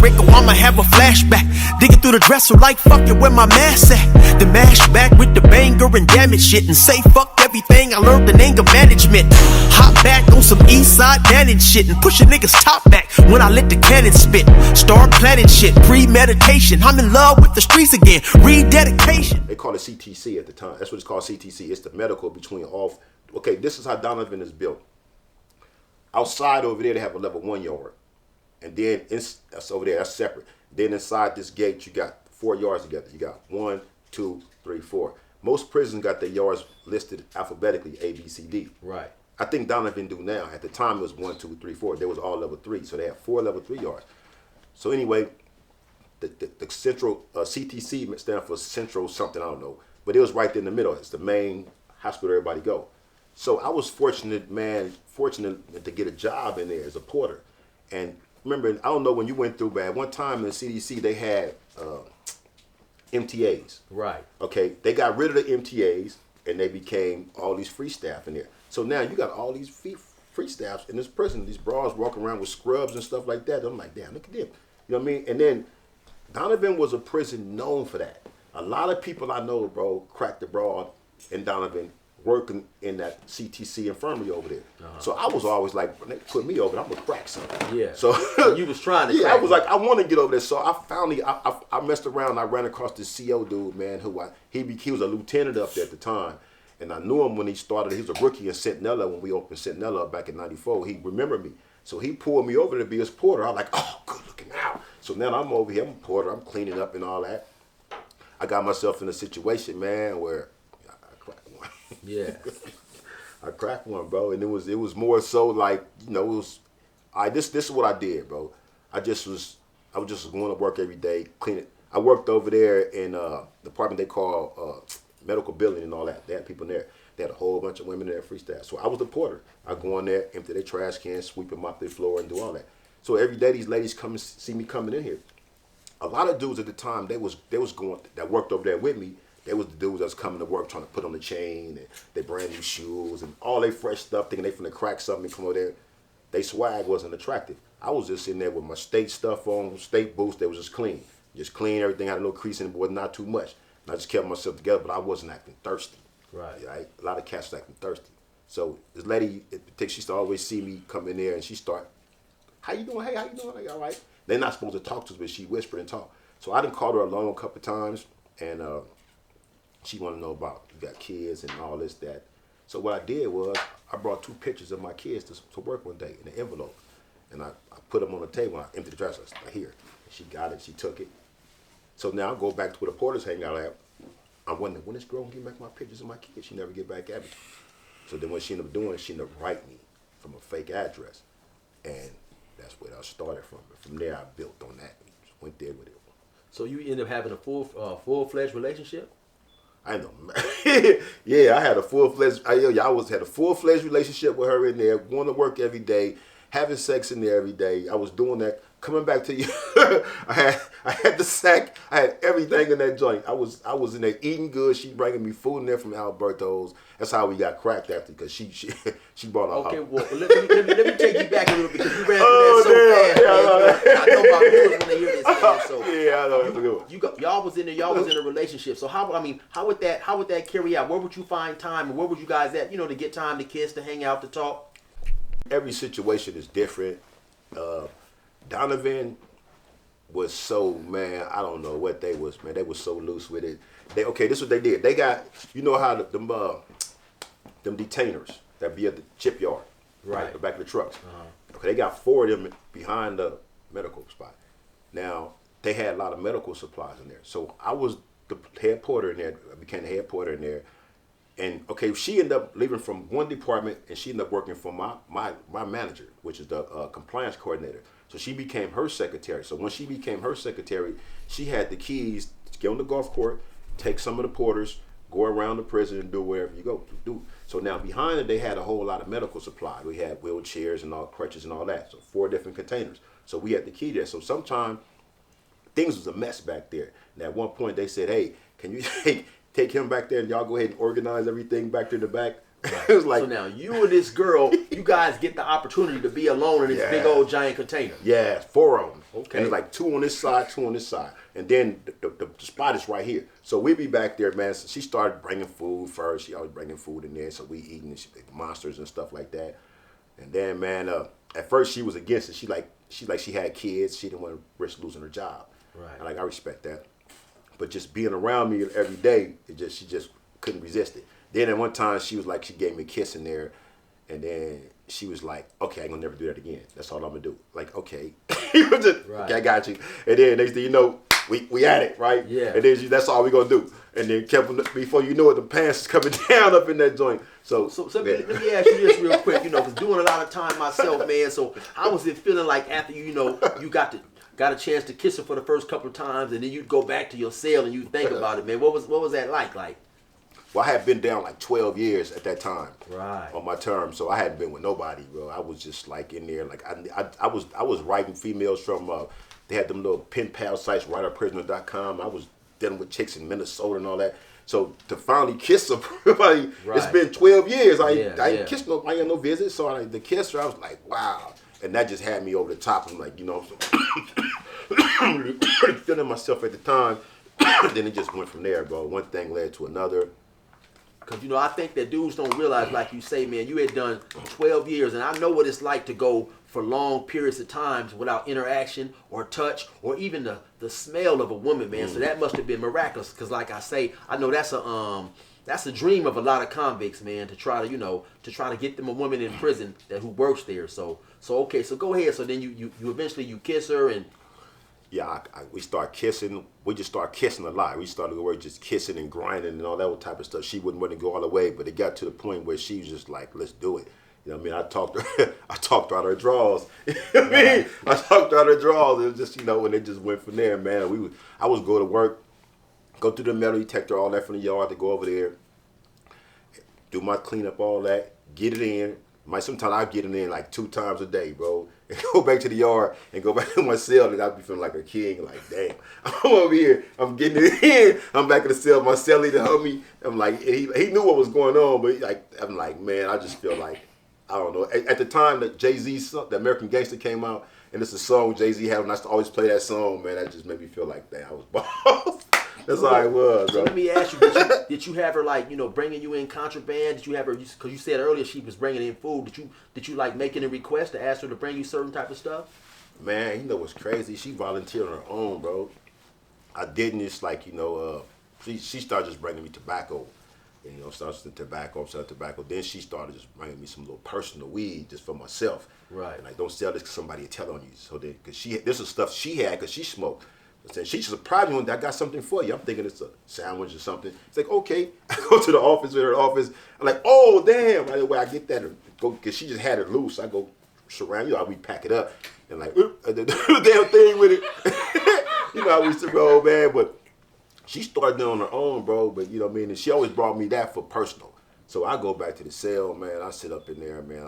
Rico, I'ma have a flashback. Digging through the dresser like fucking where my mask at. The mash back with the banger and damage shit. And say fuck everything I learned in anger management. Hop back on some east side banning shit. And push a nigga's top back when I let the cannon spit. Start planning shit, premeditation. I'm in love with the streets again, rededication. They call it CTC at the time. That's what it's called, CTC. It's the medical between all. Okay, this is how Donovan is built. Outside over there, they have a level 1 yard. And then that's over there, that's separate. Then inside this gate, you got 4 yards together. You got 1, 2, 3, 4. Most prisons got their yards listed alphabetically, A, B, C, D. Right. I think Donovan do now. At the time, it was 1, 2, 3, 4. They was all level 3, so they have 4 level 3 yards. So anyway, the central CTC stands for central something, I don't know. But it was right there in the middle. It's the main hospital everybody go. So I was fortunate to get a job in there as a porter. And remember, I don't know when you went through bad. One time in the CDC, they had MTAs. Right. Okay, they got rid of the MTAs and they became all these free staff in there. So now you got all these free staffs in this prison. These bras walking around with scrubs and stuff like that. I'm like, damn, look at them. You know what I mean? And then Donovan was a prison known for that. A lot of people I know, bro, cracked the bra in Donovan working in that CTC infirmary over there. So I was always like, when they put me over there, I'm gonna crack something. Yeah. So you was trying to. Yeah, I was like, I want to get over there. So I finally, I messed around. I ran across this CO dude, man, he was a lieutenant up there at the time, and I knew him when he started. He was a rookie in Centinela when we opened Centinela back in '94. He remembered me, so he pulled me over to be his porter. I was like, oh, good looking out. So now I'm over here, I'm a porter, I'm cleaning up and all that. I got myself in a situation, man, where I cracked one. Yeah. I cracked one, bro, and it was more so like, you know, it was, this is what I did, bro. I was just going to work every day, cleaning. I worked over there in the department they call medical billing and all that. They had people in there. They had a whole bunch of women there, free staff. So I was the porter. I go in there, empty their trash cans, sweep them off their floor, and do all that. So every day these ladies come and see me coming in here. A lot of dudes at the time, they was going that worked over there with me. They was the dudes that was coming to work trying to put on the chain and their brand new shoes and all their fresh stuff, thinking they finna crack something and come over there. They swag wasn't attractive. I was just sitting there with my state stuff on, state boots. They was just clean. Just clean, everything had a little crease in it, but not too much. And I just kept myself together, but I wasn't acting thirsty. Right. A lot of cats was acting thirsty. So this lady, she used to always see me come in there and she start, how you doing? Hey, how you doing? Like, all right. They're not supposed to talk to us, but she whispered and talked. So I done called her alone a couple of times, and she wanted to know about, you got kids and all this, that. So what I did was, I brought 2 pictures of my kids to work one day in an envelope. And I put them on the table, and I emptied the trash. I said, here. And she got it, she took it. So now I go back to where the porters hang out at. I wonder, when this girl gonna get back my pictures of my kids? She never get back at me. So then what she ended up doing, she ended up writing me from a fake address. And that's where I started from. And from there, I built on that and just went there with it. So you ended up having a full-fledged relationship? I know, man. Yeah, I had a full-fledged, I had a full-fledged relationship with her in there, going to work every day, having sex in there every day. I was doing that. Coming back to you, I had the sack, I had everything in that joint. I was in there eating good. She bringing me food in there from Alberto's. That's how we got cracked after, because she brought her. Okay, well let me take you back a little bit, because you ran through that so fast. I know my viewers when they hear this. Man, so yeah, I know that's a good one. Y'all was in there. Y'all was in a relationship. So how would that carry out? Where would you find time, and where would you guys at? You know, to get time to kiss, to hang out, to talk. Every situation is different. Donovan was so, man, I don't know what they was, man. They was so loose with it. This is what they did. They got, you know how them detainers that be at the chip yard, right, the back of the trucks. Okay, they got 4 of them behind the medical spot. Now, they had a lot of medical supplies in there. So I was the head porter in there. I became the head porter in there. And okay, she ended up leaving from one department, and she ended up working for my manager, which is the compliance coordinator. So she became her secretary. So when she became her secretary, she had the keys to get on the golf court, take some of the porters, go around the prison and do whatever you go to do. So now behind it, they had a whole lot of medical supply. We had wheelchairs and all crutches and all that. So 4 different containers. So we had the key there. So sometimes things was a mess back there. And at one point they said, hey, can you take him back there and y'all go ahead and organize everything back there in the back? It was like, so now you and this girl, you guys get the opportunity to be alone in this big old giant container. yeah, 4 of them. Okay. And it's like 2 on this side, 2 on this side. And then the spot is right here. So we be back there, man. So she started bringing food first. She always bringing food in there. So we eating monsters and stuff like that. And then, man, at first she was against it. She had kids. She didn't want to risk losing her job. Right. And I respect that. But just being around me every day, she just couldn't resist it. Then at one time she gave me a kiss in there, and then she was like, okay, I'm gonna never do that again. That's all I'm gonna do. Like, okay. Okay, I got you. And then next thing you know, we at it, right? Yeah. And then that's all we gonna do. And then before you know it, the pants is coming down up in that joint. So let me ask you this real quick, because doing a lot of time myself, man. So how was it feeling like after you got a chance to kiss her for the first couple of times, and then you'd go back to your cell and you think about it, man? What was that like? Well, I had been down like 12 years at that time, right, on my term, so I hadn't been with nobody, bro. I was just like in there, like I was writing females from they had them little pen pal sites, writerprisoner.com. I was dealing with chicks in Minnesota and all that. So to finally kiss somebody, it's been 12 years. I ain't kissed nobody, I ain't no visit. So to kiss her, I was like, wow, and that just had me over the top. I'm like, feeling myself at the time. Then it just went from there, bro. One thing led to another. Because, I think that dudes don't realize, like you say, man, you had done 12 years, and I know what it's like to go for long periods of times without interaction or touch or even the smell of a woman, man. So that must have been miraculous. Because, like I say, I know that's a dream of a lot of convicts, man, to try to get them a woman in prison who works there. So okay, so go ahead. So then you eventually kiss her and. Yeah, we start kissing. We just start kissing a lot. We started to work just kissing and grinding and all that type of stuff. She wouldn't want to go all the way, but it got to the point where she was just like, "Let's do it." You know what I mean? I talked her out of her drawers. You know what I mean? I talked her out of her drawers. It was just, and it just went from there, man. I was go to work, go through the metal detector, all that from the yard, to go over there, do my cleanup, all that, get it in. Sometimes I get it in like 2 times a day, bro. And go back to the yard and go back to my cell, and I'd be feeling like a king. Like, damn, I'm over here. I'm getting it in. I'm back in the cell. My cell leader helped me. I'm like, he knew what was going on, but I'm like, man, I just feel like, I don't know. At the time that Jay-Z, the American Gangster came out, and it's a song Jay-Z had, and I used to always play that song, man, that just made me feel like, damn, I was boss. That's how it was, bro. So let me ask you, did you have her bringing you in contraband? Did you have her, because you said earlier she was bringing in food. Did you making a request to ask her to bring you certain type of stuff? Man, what's crazy? She volunteered on her own, bro. I didn't. It's like, she started just bringing me tobacco. Started tobacco. Then she started just bringing me some little personal weed just for myself. Right. And don't sell this because somebody will tell on you. So then, because this is stuff she had because she smoked. She surprised me when I got something for you. I'm thinking it's a sandwich or something. It's like, okay. I go to the office with her office. I'm like, oh, damn. Right away, I get that. Because she just had it loose. I go surround, we pack it up. And like, the damn thing with it. How we used to roll, man. But she started doing on her own, bro. But, you know what I mean? And she always brought me that for personal. So I go back to the cell, man. I sit up in there, man.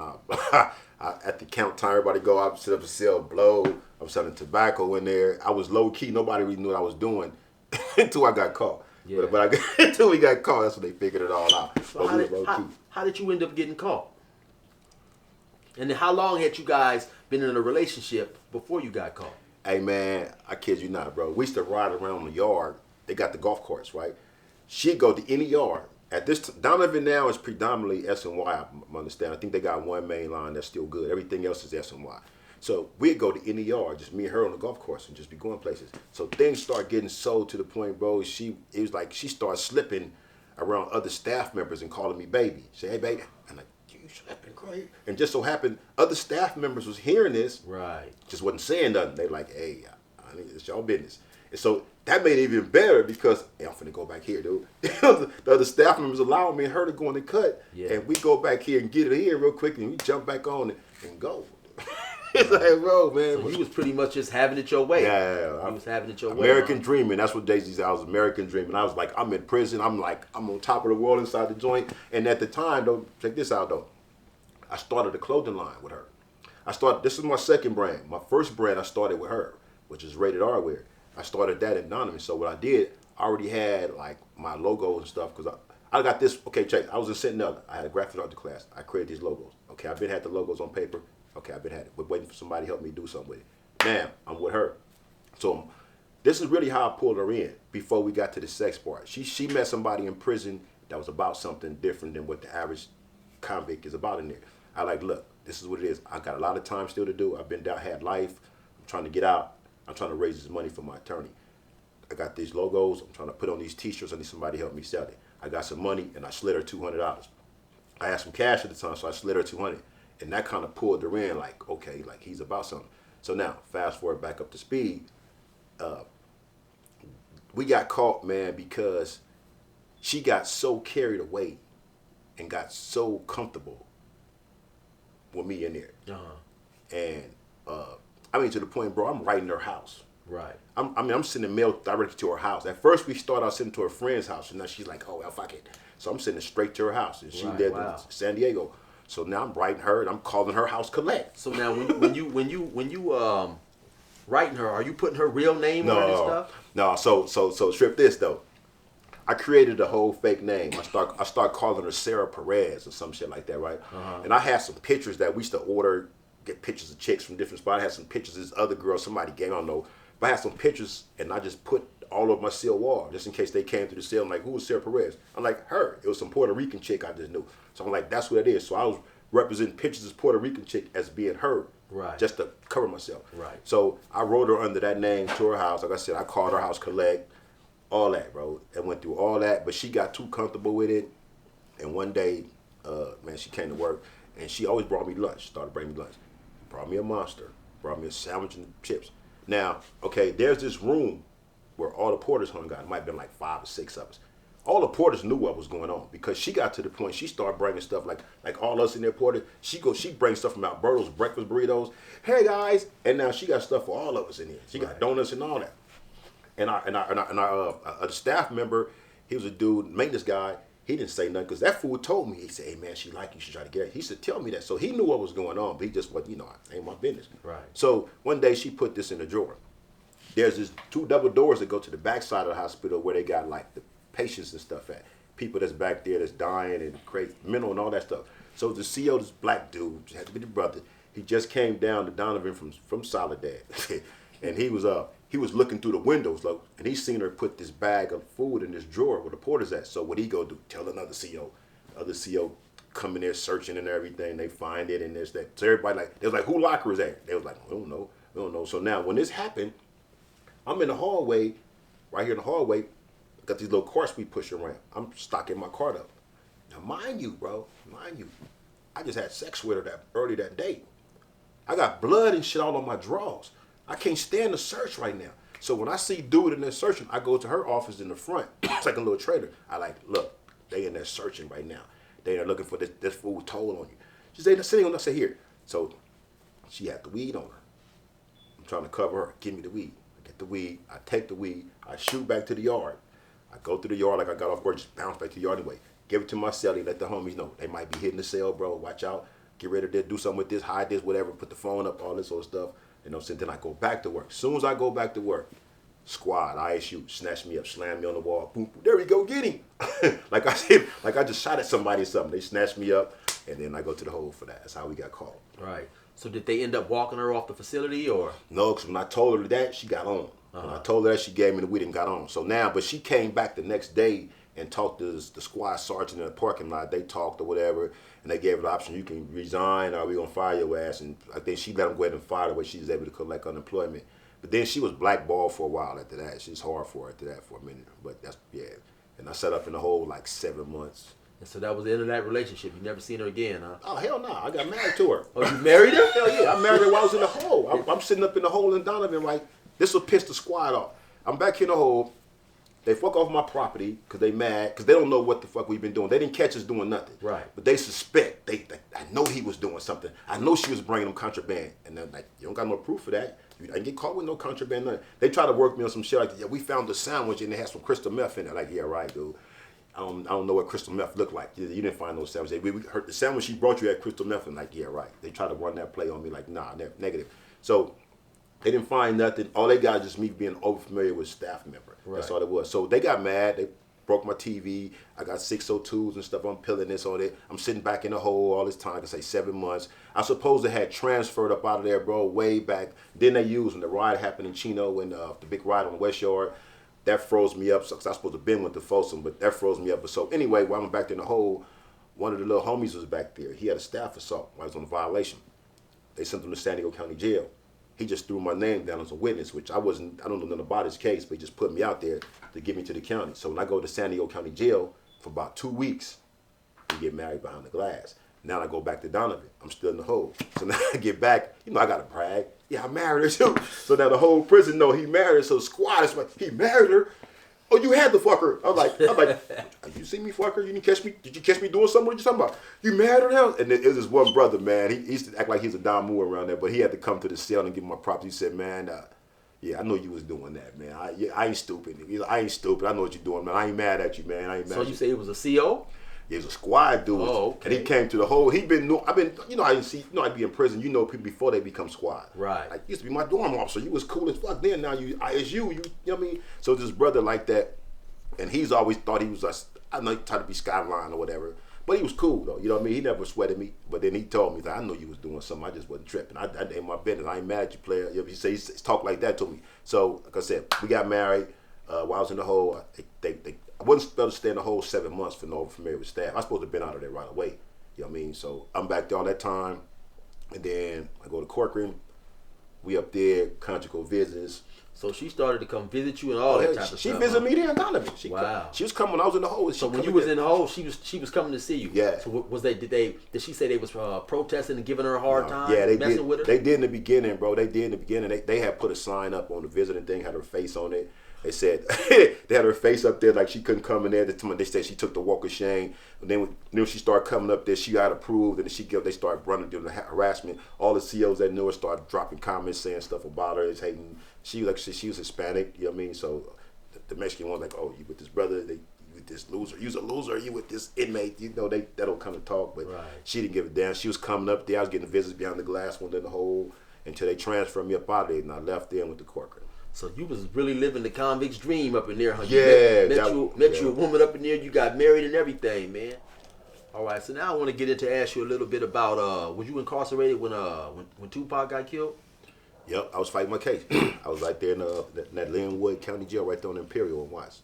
At the count time, everybody go out, sit up in the cell, blow. I'm selling tobacco in there. I was low key. Nobody really knew what I was doing until I got caught. Yeah. But until we got caught, that's when they figured it all out. So how did you end up getting caught? And then how long had you guys been in a relationship before you got caught? Hey, man, I kid you not, bro. We used to ride around the yard. They got the golf course, right? She'd go to any yard. At this Donovan now is predominantly S&Y, I understand. I think they got one main line that's still good. Everything else is S&Y. So we'd go to any yard, just me and her on the golf course, and just be going places. So things start getting sold to the point, bro, it was like she started slipping around other staff members and calling me baby. Say, hey, baby. I'm like, you slipping, great. And just so happened, other staff members was hearing this. Right. Just wasn't saying nothing. They like, hey, honey, it's your business. And so that made it even better because, hey, I'm finna go back here, dude. The other staff members allowing me and her to go in the cut. Yeah. And we go back here and get it in real quick and we jump back on and go. It's like, bro, man. So you was pretty much just having it your way. Yeah. You was having it your way. American dreaming. That's what Jay-Z said. I was American dreaming. I was like, I'm in prison. I'm on top of the world inside the joint. And at the time, though, check this out, though. I started a clothing line with her. This is my second brand. My first brand I started with her, which is Rated R Wear. I started that anonymous. So what I did, I already had like my logo and stuff because I got this. Okay, check. I was in Sentinella. I had a graphic art class. I created these logos. Okay, I've been had the logos on paper. Okay, I've been had it. But waiting for somebody to help me do something with it. Now I'm with her. So this is really how I pulled her in before we got to the sex part. She met somebody in prison that was about something different than what the average convict is about in there. I like, look, this is what it is. I got a lot of time still to do. I've been down, had life. I'm trying to get out. I'm trying to raise this money for my attorney. I got these logos. I'm trying to put on these t-shirts. I need somebody to help me sell it. I got some money and I slid her $200. I had some cash at the time, so I slid her $200. And that kind of pulled her in like, okay, like he's about something. So now, fast forward back up to speed. We got caught, man, because she got so carried away and got so comfortable with me in there. And I mean, to the point, bro, I'm right in her house. Right. I'm sending mail directly to her house. At first, we started out sending to her friend's house, and now she's like, "Oh, well, fuck it." So I'm sending it straight to her house, and she lived in San Diego. So now I'm writing her, and I'm calling her house collect. So now, when you writing her, are you putting her real name on this stuff? No. So strip this though. I created a whole fake name. I start calling her Sarah Perez or some shit like that, right? And I had some pictures that we used to order, get pictures of chicks from different spots. I had some pictures of this other girl somebody gave, I don't know. But I had some pictures, and I just put all over my cell wall, just in case they came through the cell. I'm like, who was Sarah Perez? I'm like, her. It was some Puerto Rican chick I just knew. So I'm like, that's what it is. So I was representing pictures of this Puerto Rican chick as being her. Right. Just to cover myself. Right. So I wrote her under that name to her house. Like I said, I called her house collect, all that, bro. And went through all that, but she got too comfortable with it. And one day, man, she came to work, and she always brought me lunch. Started bringing me lunch. Brought me a Monster. Brought me a sandwich and chips. Now, okay, there's this room where all the porters hung out. It might have been like 5 or 6 of us. All the porters knew what was going on because she got to the point she started bringing stuff like all us in there porters. She brings stuff from Alberto's breakfast burritos. Hey guys, and now she got stuff for all of us in here. She got donuts and all that. And our staff member, he was a dude, maintenance guy. He didn't say nothing because that fool told me. He said, "Hey man, she like you. You should try to get her." He said, "Tell me that." So he knew what was going on, but he just wasn't, ain't my business. Right. So one day she put this in the drawer. There's this 2 double doors that go to the back side of the hospital where they got like the patients and stuff at. People that's back there that's dying and crazy, mental and all that stuff. So the CEO, this black dude, had to be the brother. He just came down to Donovan from Soledad, and he was looking through the windows, like, and he seen her put this bag of food in this drawer where the porter's at. So what he go do? Tell another CEO. Other CEO come in there searching and everything. They find it and this that. So everybody they was like, who locker is that? They was like, we don't know. So now when this happened, I'm in the hallway, right here in the hallway. Got these little carts we push around. I'm stocking my cart up. Now, mind you, I just had sex with her early that day. I got blood and shit all on my drawers. I can't stand the search right now. So when I see dude in there searching, I go to her office in the front. It's like a little trader. I look, they in there searching right now. They are looking for this fool told on you. She said, sitting on us, say here. So she had the weed on her. I'm trying to cover her. Give me the weed. I get the weed. I take the weed. I shoot back to the yard. I go through the yard like I got off work, just bounce back to the yard anyway. Give it to my cellie, let the homies know. They might be hitting the cell, bro. Watch out. Get rid of this, do something with this, hide this, whatever. Put the phone up, all this sort of stuff. So then I go back to work. As soon as I go back to work, squad, ISU, snatch me up, slam me on the wall. Boom, boom, there we go, get him. Like I said, like I just shot at somebody or something. They snatched me up, and then I go to the hole for that. That's how we got caught. Right. So did they end up walking her off the facility, or? No, because when I told her that, she got on. When I told her that, she gave me the weed and got on. So now, but she came back the next day and talked to the squad sergeant in the parking lot. They talked or whatever, and they gave her the option, you can resign or we gonna fire your ass. And I think she let them go ahead and fire her where she was able to collect unemployment. But then she was blackballed for a while after that. She was hard for her after that for a minute. But that's, yeah. And I set up in the hole like 7 months. And so that was the end of that relationship. You never seen her again, huh? Oh, hell no. I got married to her. Oh, you married her? Hell yeah. I married her while I was in the hole. I'm sitting up in the hole in Donovan like, this will piss the squad off. I'm back in the hole. They fuck off my property because they mad, because they don't know what the fuck we've been doing. They didn't catch us doing nothing. Right. But they suspect. I know he was doing something. I know she was bringing them contraband. And they're like, you don't got no proof of that. I didn't get caught with no contraband, nothing. They try to work me on some shit like, yeah, we found a sandwich and it had some crystal meth in it. Like, yeah, right, dude. I don't know what crystal meth looked like. You didn't find no sandwich. We heard the sandwich she brought you had crystal meth in. Like, yeah, right. They try to run that play on me like, nah, negative. So they didn't find nothing. All they got is just me being over familiar with staff member. Right. That's all it was. So they got mad. They broke my TV. I got 602s and stuff. I'm peeling this on it. I'm sitting back in the hole all this time. I can say 7 months. I suppose they had transferred up out of there, bro, way back. Then they used when the riot happened in Chino and the big riot on West Yard. That froze me up. So, cause I was supposed to have been with the Folsom, but that froze me up. But so anyway, while I'm back in the hole, one of the little homies was back there. He had a staff assault while he was on a violation. They sent him to San Diego County Jail. He just threw my name down as a witness, which I don't know nothing about his case, but he just put me out there to get me to the county. So when I go to San Diego County Jail for about 2 weeks, we get married behind the glass. Now I go back to Donovan. I'm still in the hole. So now I get back, you know, I gotta brag. Yeah, I married her too. So now the whole prison know he married her. So the squad is like, he married her? Oh, you had to fuck her. I'm like, you see me fuck her? You didn't catch me? Did you catch me doing something? What you talking about? You married her now? And it was this one brother, man. He used to act like he's a Don Moore around there, but he had to come to the cell and give him my props. He said, man, yeah, I know you was doing that, man. I ain't stupid. He's like, I ain't stupid. I know what you're doing, man. I ain't mad at you, man. I ain't mad at you. So you say it was a CO? He was a squad dude. Oh, okay. And he came to the whole, I've been, you know, I'd be in prison. You know people before they become squad. Right. Like, you used to be my dorm officer. You was cool as fuck then. Now you know what I mean? So this brother like that, and he's always thought he was, I know he tried to be Skyline or whatever, but he was cool though. You know what I mean? He never sweated me. But then he told me that I know you was doing something. I just wasn't tripping. I ain't my business. I ain't mad at you, player. You know, he talked like that to me. So like I said, we got married. While I was in the hole, I wasn't supposed to stay in the hole 7 months for no familiar with staff. I was supposed to have been out of there right away. You know what I mean? So I'm back there all that time, and then I go to Corcoran. We up there, conjugal visits. So she started to come visit you and all that type of stuff. She visited me there in Donovan. Wow. She was coming when I was in the hole. So when you was in the hole, she was coming to see you. Yeah. So did she say they was protesting and giving her a hard time? Yeah, they messing did. with her? They did in the beginning, bro. They did in the beginning. They had put a sign up on the visiting thing, had her face on it. They said they had her face up there like she couldn't come in there. They said she took the walk of shame. And then when she started coming up there, she got approved, and they started running doing the harassment. All the COs that knew her started dropping comments saying stuff about her, hating. She was Hispanic, you know what I mean? So the Mexican one like, oh, you with this brother, you with this loser, you's a loser, you with this inmate, you know, they don't kind of talk, but right. She didn't give a damn. She was coming up there. I was getting visits behind the glass, one in the hole, until they transferred me up out of there, and I left there and went to Corcoran. So you was really living the convict's dream up in there, huh? Yeah. Met you a woman up in there, you got married and everything, man. All right, so now I want to get into ask you a little bit about, was you incarcerated when Tupac got killed? Yep, I was fighting my case. I was right there in that Linwood County Jail right there on Imperial and Watts.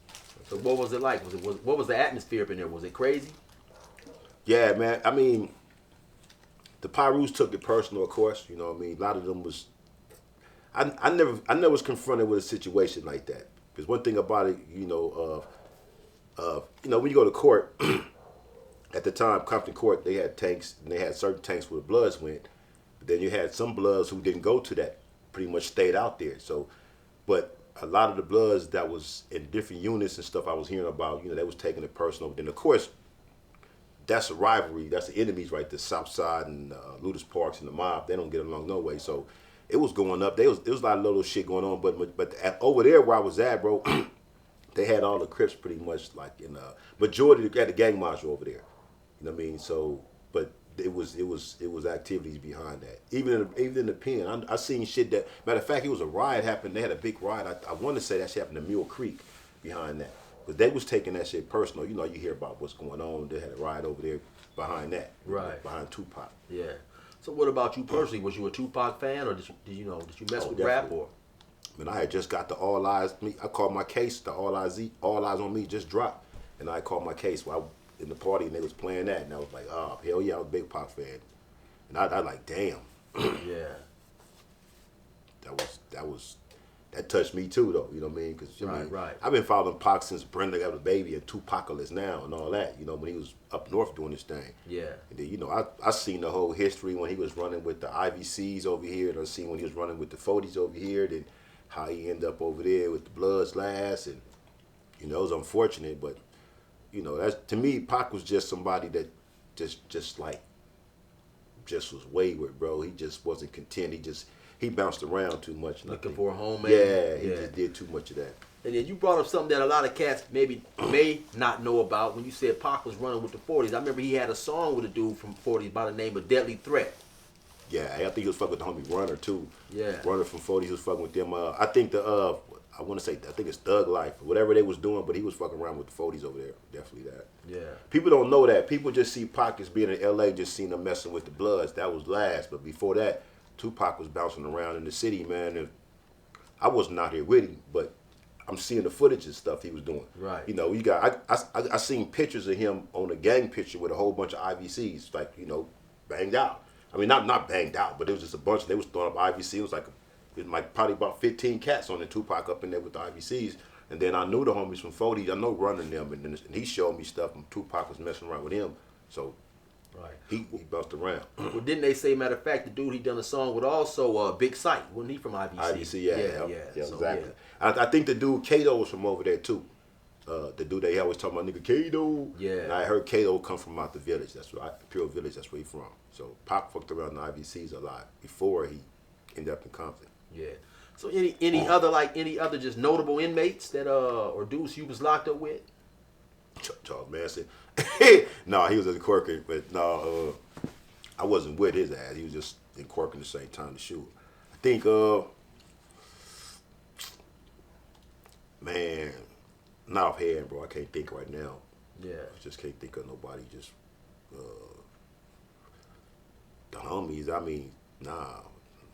So what was it like? What was the atmosphere up in there? Was it crazy? Yeah, man. I mean, the Pyrus took it personal, of course. You know what I mean? A lot of them was... I never was confronted with a situation like that. Because one thing about it, you know, when you go to court, at the time, Compton Court, they had tanks, and they had certain tanks where the bloods went. But then you had some bloods who didn't go to that, pretty much stayed out there. So, but a lot of the bloods that was in different units and stuff I was hearing about, you know, they was taking it personal. Then, of course, that's a rivalry. That's the enemies, right? The South Side and Ludus Parks and the mob, they don't get along no way. So, it was going up. There was a lot of little shit going on, but over there where I was at, bro, they had all the Crips pretty much like in majority of the gang marshal over there. You know what I mean? So, but it was activities behind that. Even in the pen, I seen shit that. Matter of fact, it was a riot happened. They had a big riot. I want to say that shit happened in Mule Creek behind that, but they was taking that shit personal. You know, you hear about what's going on. They had a riot over there behind that, right? Behind Tupac. Yeah. So what about you personally? Was you a Tupac fan, or did you mess with rap, or? I mean, I had just got the All Eyes. I called my case. The All Eyes on Me just dropped, and I called my case while in the party, and they was playing that, and I was like, oh hell yeah, I was a big Pac fan, and I like damn. Yeah. That touched me too, though. You know what I mean? Because right. I've been following Pac since Brenda got a baby and Tupacalypse now and all that. You know, when he was up north doing this thing. Yeah. And then, you know, I seen the whole history when he was running with the IVCs over here, and I seen when he was running with the 40s over here, then how he ended up over there with the Bloods last, and you know, it was unfortunate, but you know, that's to me, Pac was just somebody that just was wayward, bro. He just wasn't content. He bounced around too much. Looking for a home, man. Yeah, he just did too much of that. And then you brought up something that a lot of cats may not know about when you said Pac was running with the 40s. I remember he had a song with a dude from 40s by the name of Deadly Threat. Yeah, I think he was fucking with the homie Runner too. Yeah. Runner from 40s, he was fucking with them. I think I want to say, I think it's Thug Life, or whatever they was doing, but he was fucking around with the 40s over there. Definitely that. Yeah. People don't know that. People just see Pac as being in L.A., just seen him messing with the Bloods. That was last. But before that, Tupac was bouncing around in the city, man. And I wasn't out here with him, but I'm seeing the footage and stuff he was doing. Right. You know, you got I seen pictures of him on a gang picture with a whole bunch of IVCs, like, you know, banged out. I mean, not banged out, but it was just a bunch. They was throwing up IVC. It was like probably about 15 cats on the Tupac up in there with the IVCs. And then I knew the homies from 40. I know running them, and he showed me stuff. And Tupac was messing around with him, so right. He bounced around. Well, didn't they say, matter of fact, the dude he done a song with also Big Sight, wasn't he from IVC? IVC, yeah, So, exactly. yeah. I think the dude Kato was from over there too. The dude they always talking about, nigga Kato. Yeah. And I heard Kato come from out the village. That's right, Pure Village. That's where he from. So Pop fucked around the IVCs a lot before he ended up in Compton. Yeah. So any other just notable inmates that or dudes you was locked up with? Charles Manson. No, he was in Corcoran, but no, I wasn't with his ass. He was just in Corcoran the same time to shoot. I think, man, not offhand, bro. I can't think right now. Yeah. I just can't think of nobody. Just the homies. I mean, nah,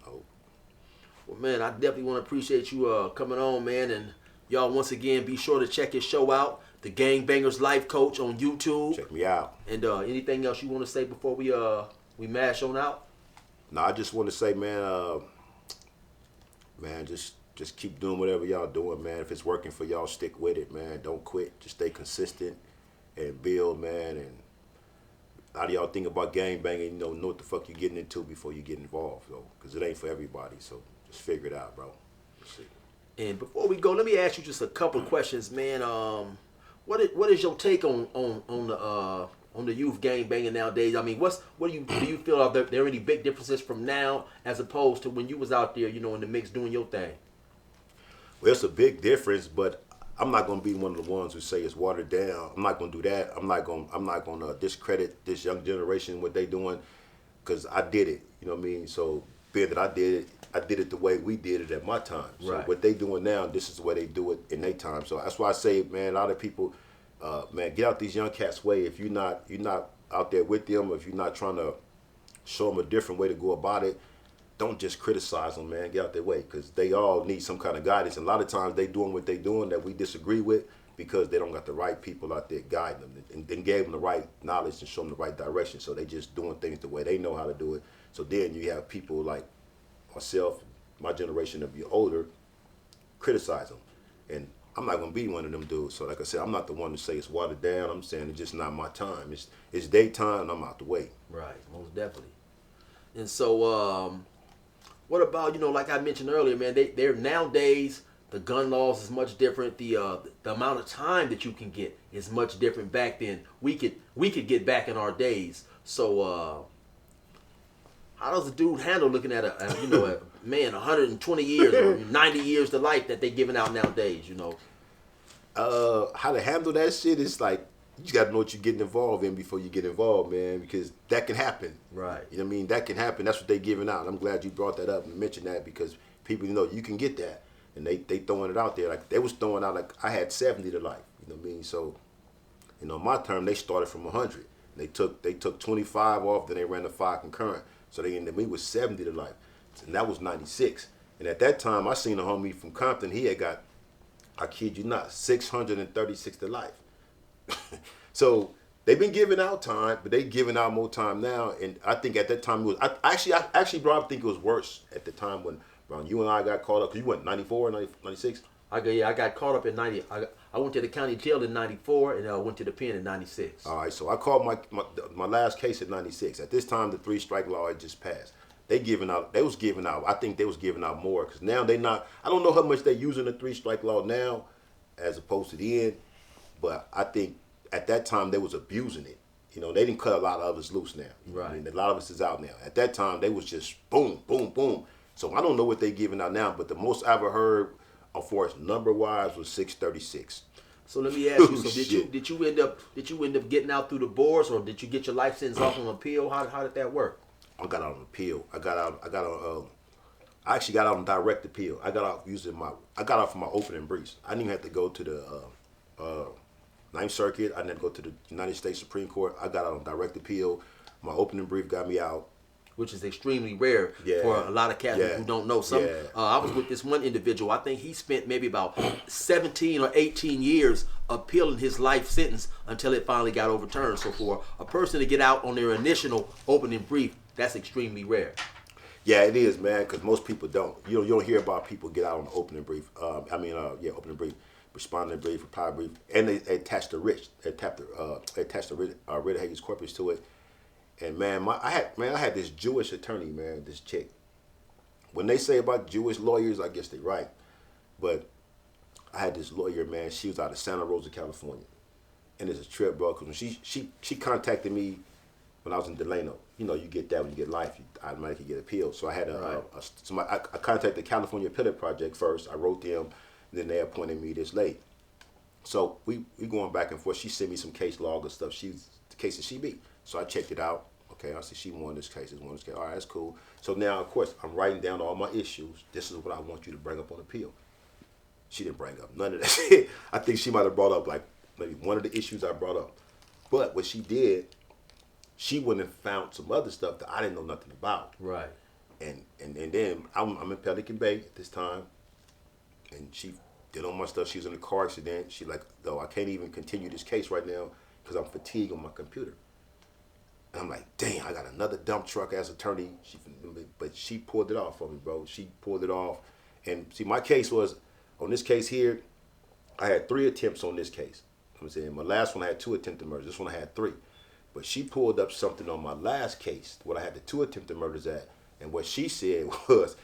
no. Well, man, I definitely want to appreciate you coming on, man, and y'all once again be sure to check his show out, The Gangbangers Life Coach on YouTube. Check me out. And anything else you want to say before we mash on out? No, I just want to say, man, just keep doing whatever y'all doing, man. If it's working for y'all, stick with it, man. Don't quit. Just stay consistent and build, man. And a lot of y'all think about gang banging, know what the fuck you're getting into before you get involved, though, because it ain't for everybody. So just figure it out, bro. Let's see. And before we go, let me ask you just a couple of questions, man. What is your take on the youth gang banging nowadays? I mean, do you feel are there any big differences from now as opposed to when you was out there, in the mix doing your thing? Well, it's a big difference, but I'm not gonna be one of the ones who say it's watered down. I'm not gonna do that. I'm not gonna discredit this young generation what they doing, because I did it. You know what I mean? So being that I did it the way we did it at my time. So right. What they doing now, this is the way they do it in their time. So that's why I say, man, a lot of people, man, get out these young cats' way. If you're not out there with them, or if you're not trying to show them a different way to go about it, don't just criticize them, man. Get out their way, because they all need some kind of guidance. And a lot of times they doing what they doing that we disagree with because they don't got the right people out there guiding them and gave them the right knowledge and show them the right direction. So they just doing things the way they know how to do it. So then you have people like myself, my generation to be older, criticize them. And I'm not going to be one of them dudes. So like I said, I'm not the one to say it's watered down. I'm saying it's just not my time. It's daytime and I'm out the way. Right, most definitely. And so, what about, like I mentioned earlier, man, they're nowadays, the gun laws is much different. The amount of time that you can get is much different. Back then, we could get back in our days. So, how does a dude handle looking at a man 120 years or 90 years to life that they giving out nowadays? How to handle that shit is like, you just got to know what you're getting involved in before you get involved, man, because that can happen. Right. You know what I mean? That can happen. That's what they giving out. I'm glad you brought that up and mentioned that, because people, you can get that. And they throwing it out there. Like, they was throwing out, like, I had 70 to life. You know what I mean? So, my term, they started from 100. They took 25 off, then they ran the 5 concurrent. So they ended me with 70 to life. And that was 96. And at that time, I seen a homie from Compton. He had got, I kid you not, 636 to life. So they've been giving out time, but they giving out more time now. And I think at that time it was, I actually, bro, I think it was worse at the time when you and I got caught up. Cause you went 94, 96? I got caught up in 90. I went to the county jail in 94 and I went to the pen in 96. All right, so I called my last case at 96. At this time, the 3-strike law had just passed. They was giving out, I think they was giving out more, because now they not, I don't know how much they using the 3-strike law now as opposed to the end, but I think at that time they was abusing it. They didn't cut a lot of us loose now. Right. I mean, a lot of us is out now. At that time, they was just boom, boom, boom. So I don't know what they giving out now, but the most I ever heard, of course, number-wise, was 636. So let me ask you. So Shit. did you end up getting out through the boards, or did you get your life sentence off on appeal? How did that work? I got out on appeal. I got out I actually got out on direct appeal. I got out from my opening briefs. I didn't even have to go to the Ninth Circuit. I didn't go to the United States Supreme Court. I got out on direct appeal. My opening brief got me out. Which is extremely rare for a lot of cats who don't know. I was with this one individual. I think he spent maybe about 17 or 18 years appealing his life sentence until it finally got overturned. So for a person to get out on their initial opening brief, that's extremely rare. Yeah, it is, man, because most people don't. You don't hear about people get out on the opening brief. Opening brief, responding brief, reply brief, and they attach the writ of habeas corpus to it. And man, I had this Jewish attorney, man, this chick. When they say about Jewish lawyers, I guess they're right. But I had this lawyer, man. She was out of Santa Rosa, California, and it's a trip, bro. Because when she contacted me when I was in Delano. You know, you get that when you get life, you automatically get appealed. So I had I contacted the California Appellate Project first. I wrote them, and then they appointed me this late. So we going back and forth. She sent me some case log and stuff. The cases she beat. So I checked it out. Okay, I see she won this case. All right, that's cool. So now, of course, I'm writing down all my issues. This is what I want you to bring up on appeal. She didn't bring up none of that shit. I think she might have brought up like maybe one of the issues I brought up. But what she did, she went and found some other stuff that I didn't know nothing about. Right. And then I'm in Pelican Bay at this time, and she did all my stuff. She was in a car accident. She like, though I can't even continue this case right now because I'm fatigued on my computer. And I'm like, damn, I got another dump truck as attorney. But she pulled it off for me, bro. She pulled it off. And see, my case was, on this case here, I had 3 attempts on this case. I'm saying my last one I had 2 attempted murders. This one I had 3. But she pulled up something on my last case, what I had the 2 attempted murders at. And what she said was,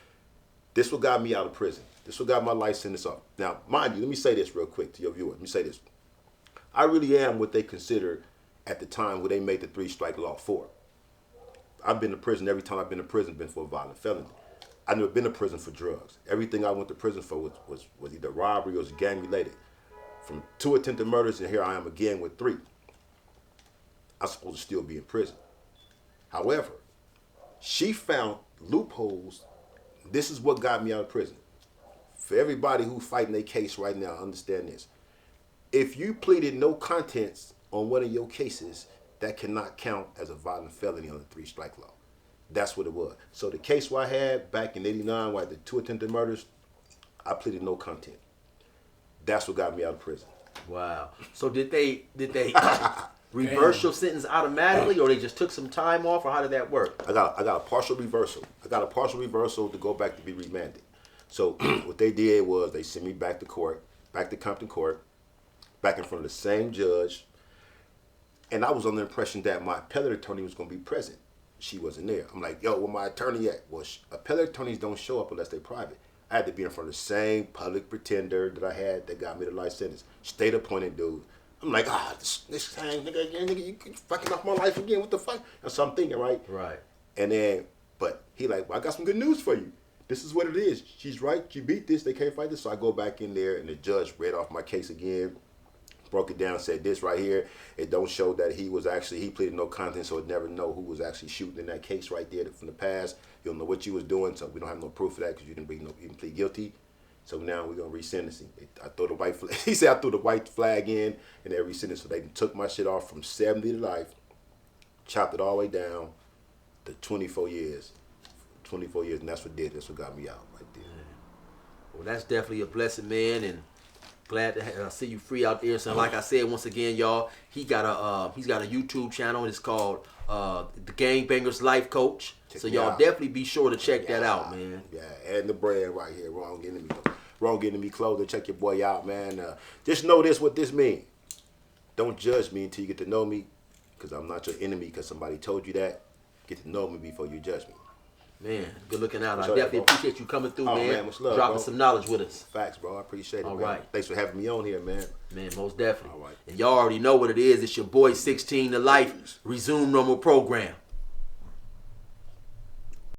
this what got me out of prison. This what got my life sentence off. Now, mind you, let me say this real quick to your viewer. Let me say this. I really am what they consider at the time when they made the 3-strike law for. I've been to prison. Every time I've been to prison, been for a violent felony. I've never been to prison for drugs. Everything I went to prison for was either robbery or was gang related. From 2 attempted murders, and here I am again with 3. I'm supposed to still be in prison. However, she found loopholes. This is what got me out of prison. For everybody who fighting their case right now, understand this. If you pleaded no contents on one of your cases, that cannot count as a violent felony on the 3-strike law. That's what it was. So the case where I had back in '89, where I had the 2 attempted murders, I pleaded no content. That's what got me out of prison. Wow. So did they reverse your sentence automatically, or they just took some time off, or how did that work? I got a partial reversal. I got a partial reversal to go back to be remanded. So what they did was they sent me back to court, back to Compton Court, back in front of the same judge. And I was under the impression that my appellate attorney was going to be present. She wasn't there. I'm like, yo, where my attorney at? Well, appellate attorneys don't show up unless they're private. I had to be in front of the same public pretender that I had that got me the life sentence. State appointed dude. I'm like, this thing, nigga, you fucking off my life again. What the fuck? And so I'm thinking, right? Right. And then, but he like, well, I got some good news for you. This is what it is. She's right. She beat this. They can't fight this. So I go back in there, and the judge read off my case again. Broke it down, said this right here. It don't show that he pleaded no contents, so it never know who was actually shooting in that case right there from the past. You don't know what you was doing, so we don't have no proof of that because you didn't plead guilty. So now we're gonna resentence him. I throw the white flag. He said I threw the white flag in, and they resentenced. So they took my shit off from 70 to life, chopped it all the way down to 24 years. 24 years, and that's what did. That's what got me out right there. Well, that's definitely a blessing, man, and glad to see you free out there. So like I said, once again, y'all, he's got a YouTube channel. It's called The Gangbangers Life Coach. So y'all definitely be sure to check that out, man. Yeah, and the brand right here, Wrong Enemy Clothing. Check your boy out, man. Just know this, what this means. Don't judge me until you get to know me, because I'm not your enemy because somebody told you that. Get to know me before you judge me. Man, good looking out. I definitely appreciate you coming through, man. Much love, dropping bro. some knowledge with us. Facts, bro. I appreciate it, All man. right. Thanks for having me on here, man. Man, most definitely. All right. And y'all already know what it is. It's your boy 16 to Life. Resume normal program.